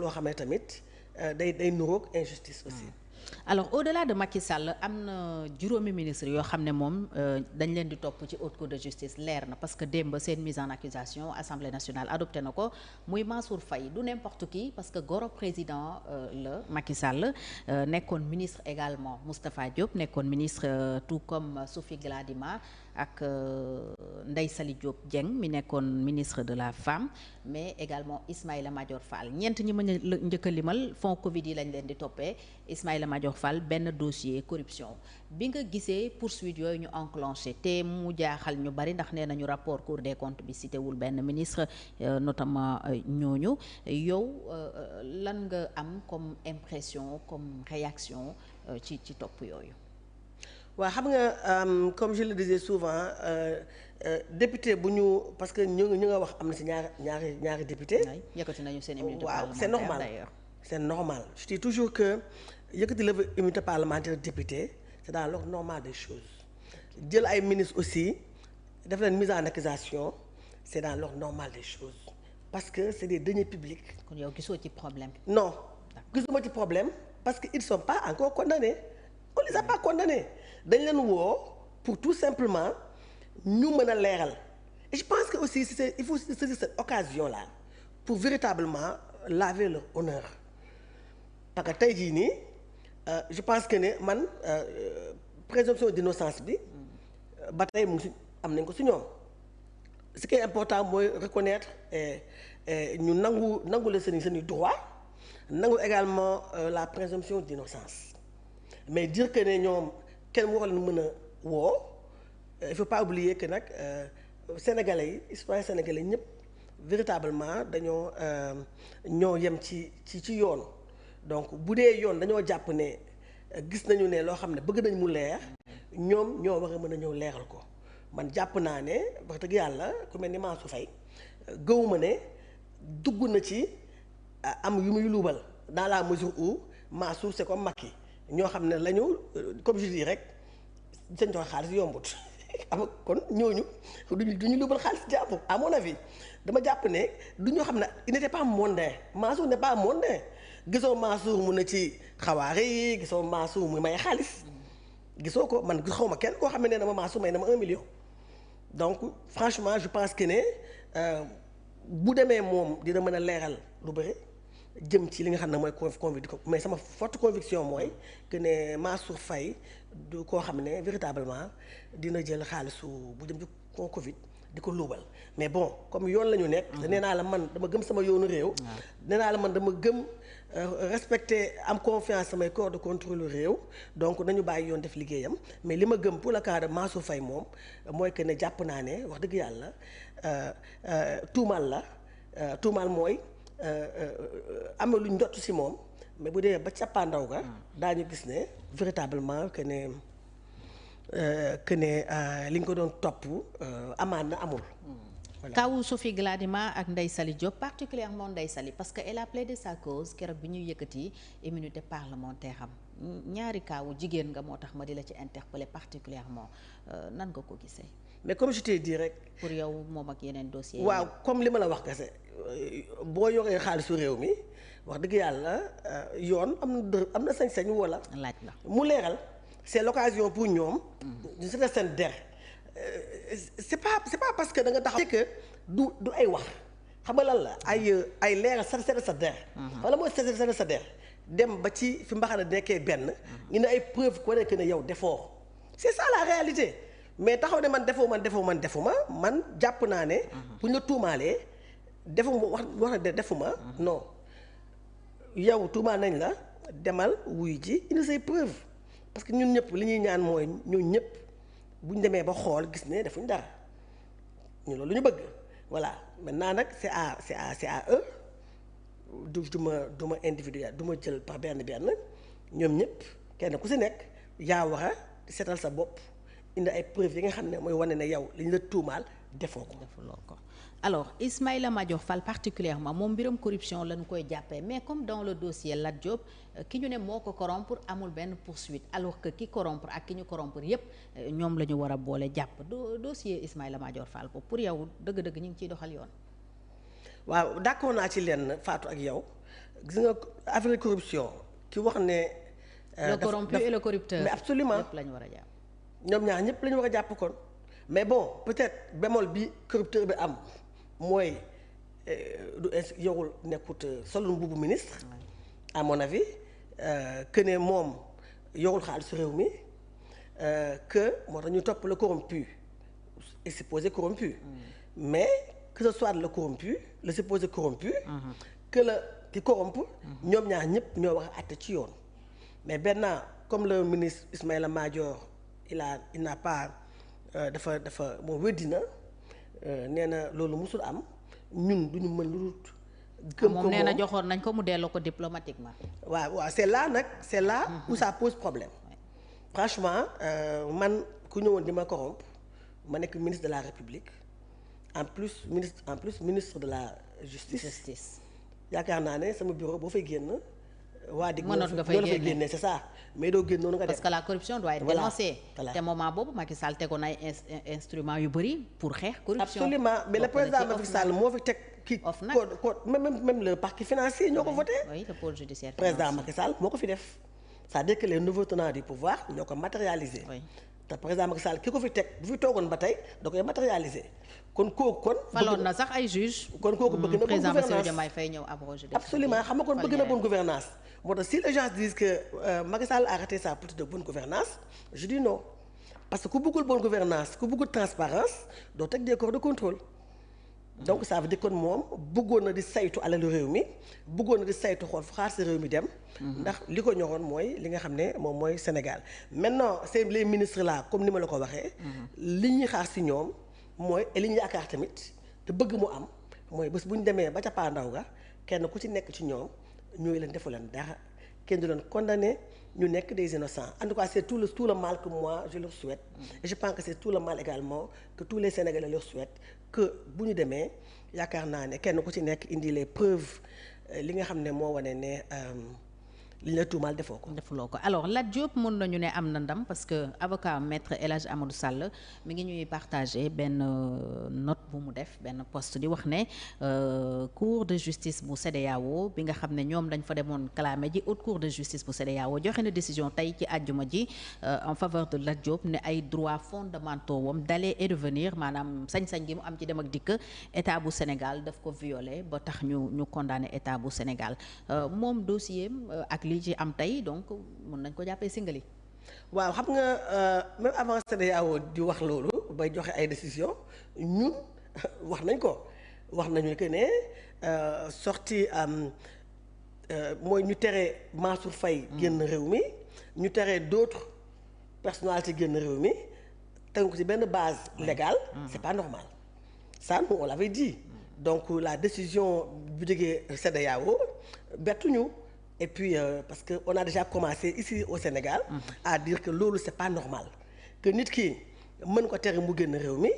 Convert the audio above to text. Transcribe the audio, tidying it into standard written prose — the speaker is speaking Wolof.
loo xam ne tamit day nuroog injustice aussi. alors au-delà de Macky Sall am na juróomi ministre yoo xam ne moom dañ leen di topp ci haute cour de justice leer na parce que démb seen mise en accusation assemblée nationale adopté na ko muy Mansour Faye du n'importe qui parce que goro président la Macky Sall nekkoon ministre également Moustapha Diop nekkoon ministre tout comme Sophie Gladima ak Ndeye Saly Diop Dieng mi nekkoon ministre de la femme mais également Ismaïla Madior Fall ñeent ñi mën a njëkk a limal fonds Covid yi lañ leen di toppee Ismaïla Madior Fall benn dossier corruption bi nga gisee poursuite yooyu ñu enclenché te mu jaaxal ñu bari ndax nee nañu rapport Cour des comptes bi cité wul benn ministre notamment ñooñu yow lan nga am comme impression comme réaction ci topp yooyu. waaw xam nga comme je le disais souvent député bu ñu parce que ñu nga wax am na ci ñaari député. yëkkati nañu seen immunité waaw parlementaire c'est normal d'ailleurs. c'est normal je dis toujours que yëkkati la immunité parlementaire député c'est dans l'ordre normal des choses jël ay ministres aussi def leen mise en accusation c'est dans l'ordre normal des choses parce que c'est des deniers publics. kon yow gisoo ci problème. non gisuma ci problème parce que ils sont pas encore condamnés on les a pas condamnés dañ leen woo pour tout simplement ñu mën a leeral et je pense que aussi il faut saisir cette occasion là pour véritablement laver leur honneur parce que tey jii nii je pense que ne man présomption d'innocence bi ba tey mu ngi si am nañ ko si ñoom ce qui est important mooy reconnaître ñu nangu la seen droit nangu également la présomption d'innocence mais dire que ne ñoom kenn waroon na mën a woo il faut pas oublier que nag sénégalais yi citoyens sénégalais ñëpp véritablement dañoo ñoo yem ci yoon donc bu dee yoon dañoo jàpp ne gis nañu ne loo xam ne bëgg nañ mu leer ñoom ñoo war a mën a ñëw leeral ko man jàpp naa ne wax dëgg yàlla ku mel ni Mansour Faye gëwuma ne dugg na ci am yu muy luubal dans la mesure où Mansour c'est comme Macky ñoo xam ne lañu comme je dis rek seen joxe xaalis yombut am kon ñooñu duñu luubal xaalis jàpp à mon avis dama jàpp ne du ñoo xam ne il n'était pas mondain Mansour n'est pas mondain gisoo Mansour mu ne ci xawaare yi gisoo Mansour mu may xaalis gisoo ko man xaw ma kenn koo xam ne nee na ma Mansour may na ma 1 million donc franchement je pense que ne bu demee moom dina mën a leeral lu bëri jëm ci li nga xam ne mooy conviction mais sama forte conviction mooy que ne Mansour Faye du koo xam ne véritablement dina jël xaalisu bu jëm ci Covid di ko luubal mais bon comme yoon la ñu nekk. te nee naa la man dama gëm sama yoonu réew. nee naa la man dama gëm respecter am confiance samay corps de contrôle réew donc nañu bàyyi yoon def liggéeyam mais li ma gëm pour le cas de Mansour Faye moom mooy que ne jàpp naa ne wax dëgg yàlla tuumaal mooy. am na lu ñu jot ci moom mais bu dee ba cappaandaw ga daañu gis ne véritablement que ne li nga ko doon topp amaan na amul. Voilà. Kawu Sophie Gladima ak Ndeye Saly Diop particulièrement Ndeye Saly parce que elle a plaidé sa cause keroog bi ñuy yëkkati immunité parlementaire am ñaari kaawu jigéen nga moo tax ma di la ci interpeller particulièrement nan nga ko gisee. mais comme je t'ai dit rek. pour yow moom ak yeneen dossiers waaw comme li ma la wax kese boo yoree xaalisu réew mi wax dëgg yàlla yoon am na sañ-sañ wala. laaj la mu leeral c'est l'occasion pour ñoom. ñu seetal seen der. c'est pas parce que da nga taxaw. c'est que du ay wax xam nga lan la ay leeral seetal sa der. wala mooy seetal sa der dem ba ci fi mbaxana nekkee benn. ñu ne ay preuve ko nekk ne yow defoo c'est ça la réalité. mais taxaw ne man defuma man jàpp naa ne. bu ñu la tuumaalee defuma wax na defuma. non yow tuumaal nañ la demal wuy ji indi say preuve parce que ñun ñëpp li ñuy ñaan mooy ñun ñëpp bu ñu demee ba xool gis ne defuñ dara ñu loolu lu ñu bëgg voilà maintenant nag c'est à eux du ma individuel du ma jël par benn ñoom ñëpp kenn ku si nekk yaa war a seetal sa bopp. indi ay preuves yi nga xam ne mooy wane ne yow li ñu la tuumaal defoo ko. alors Ismaïla Madior Fall particulièrement moom mbiram corruption lañu koy jàppee mais comme dans le dossier Lat Diop ki ñu ne moo ko corrompre amul benn poursuite alors que ki corrompre ak ki ñu corrompre yépp ñoom la ñu war a boole jàpp dossier Ismaïla Madior Fall boobu pour yow dëgg-dëgg ñu ngi ciy doxal yoon. waaw d'accord naa ci lenn Fatou ak yow gis nga affaire corruption ki wax ne. le corrompu et le corrupteur. mais absolument ñëpp la ñu war a jàpp. ñoom ñaar ñëpp la ñu war a jàpp kon mais bon peut-être bémol bi corrupteur bi am mooy du yorul nekkut solul mbubu ministre. à mon avis que ne moom yorul xaalisu réew mi que moo tax ñu topp le corrompu et supposé corrompu. mais que ce soit le corrompu le supposé corrompu. que la ki corrompu. ñoom ñaar ñëpp ñoo wax a àtte ci yoon. mais maintenant comme le ministre Ismaïla Madior il n'a pas dafa moom weddi na nee na loolu musul am ñun duñu mën lu dul gëm ko moom nee na joxoon nañ ko mu delloo ko diplomatiquement. waaw c'est là où ça pose problème. franchement man ku ñëwoon di ma corrompre ma nekk ministre de la République en plus ministre de la justice. yaakaar naa ne sama bureau boo fay génn. waa dig mënoon nga fay génne c'est ça mais doo génn noonu nga def parce que la corruption doit être dénoncée. te moment boobu Macky Sall tegoon ay instruments yu bëri pour xeex corruption. absolument mais le président Macky Sall moo fi teg kii code même le parquet financier ñoo ko voté. oui le pôle judiciaire président Macky Sall moo ko fi def c'est-à-dire que les nouveaux tenants du pouvoir ñoo ko matérialiser. te président Macky Sall ki ko fi teg bu fi toogoon ba tey da koy matérialiser kon kooku kon. faloon na sax ay juges. kon kooku bëgg na bonne gouvernance président Bassirou Diomaye Faye ñëw abrogé. absolument xam nga kon bëgg na bonne gouvernance moo tax si les gens disent que Macky Sall a raté sa politique de bonne gouvernance je dis non parce que ku bëggul bonne gouvernance ku bëggul transparence doo teg des corps de contrôle. donc ça veut dire kon moom bëggoon na di saytu alalu réew mi bëggoon na di saytu xool fu xaar si réew mi dem. ndax li ko ñoroon mooy li nga xam ne moom mooy Sénégal maintenant c'est les ministres là comme ni ma la ko waxee. li ñuy xaar si ñoom mooy li ñu yaakaar tamit te bëgg mu am mooy bés bu ñu demee ba ca paandaw ga kenn ku ci nekk ci ñoom ñooy leen defu leen dara kenn du leen condamné ñu nekk des innocents en tout cas c'est tout le mal que moi je leur souhaite. et je pense que c'est tout le mal également que tous les Sénégalais leur souhaitent que bu ñu demee yaakaar naa ne kenn ku ci nekk indi les preuves li nga xam ne moo wane ne li la tuumaal defoo ko. defuloo ko alors Lat Diop mën nañu ne am na ndam parce que avocat maître El Hadj Amadou Sall mi ngi ñuy partagé benn note bu mu def benn post di wax ne cour de justice bu CEDEAO bi nga xam ne ñoom dañ fa demoon clamé ji haute cour de justice bu CEDEAO joxe na décision tey ci àjjuma ji en faveur de Lat Diop ne ay droits fondamentaux wam d'aller et de venir maanaam sañ-sañ gi mu am ci dem ak dikk état bu Sénégal daf ko violé ba tax ñu condamné état bu Sénégal moom dossier ak lii ci am tey donc mën nañ ko jàppee singali. waaw xam nga même avant CEDEAO di wax loolu bay joxe ay décision ñun wax nañu que ne sorti mooy ñu tere Mansour Faye génn réew mi ñu tere d'autres personnalités génn réew mi tegu ko ci benn base légale c'est pas normal ça nous on l'avait dit donc la décision bu jógee CEDEAO bettuñu. Et puis parce que on a déjà commencé ici au Sénégal à dire que loolu c'est pas normal que nit ki mën ko tere mu génn réew mi